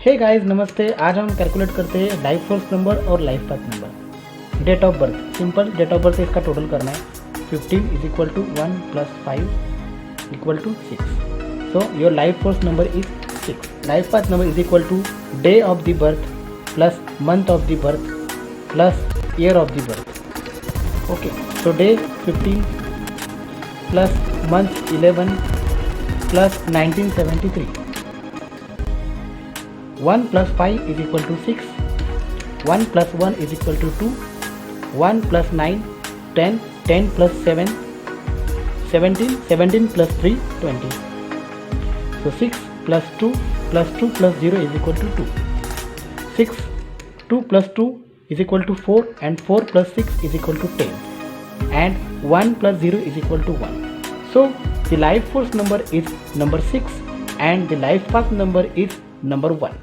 Hey guys नमस्ते। आज हम कैलकुलेट करते हैं लाइफ फोर्स नंबर और life path number. Date of birth, simple date of birth से इसका टोटल करना है। 15 is equal to 1 plus 5 equal to 6। So your life force number is 6। Life path number is equal to day of the birth plus month of the birth plus year of the birth. Okay, so day 15 plus month 11 plus 1973। 1 plus 5 is equal to 6, 1 plus 1 is equal to 2, 1 plus 9, 10, 10 plus 7, 17, 17 plus 3, 20. So 6 plus 2 plus 2 plus 0 is equal to 2. 6, 2 plus 2 is equal to 4 and 4 plus 6 is equal to 10 and 1 plus 0 is equal to 1. So the life force number is number 6 and the life path number is number 1.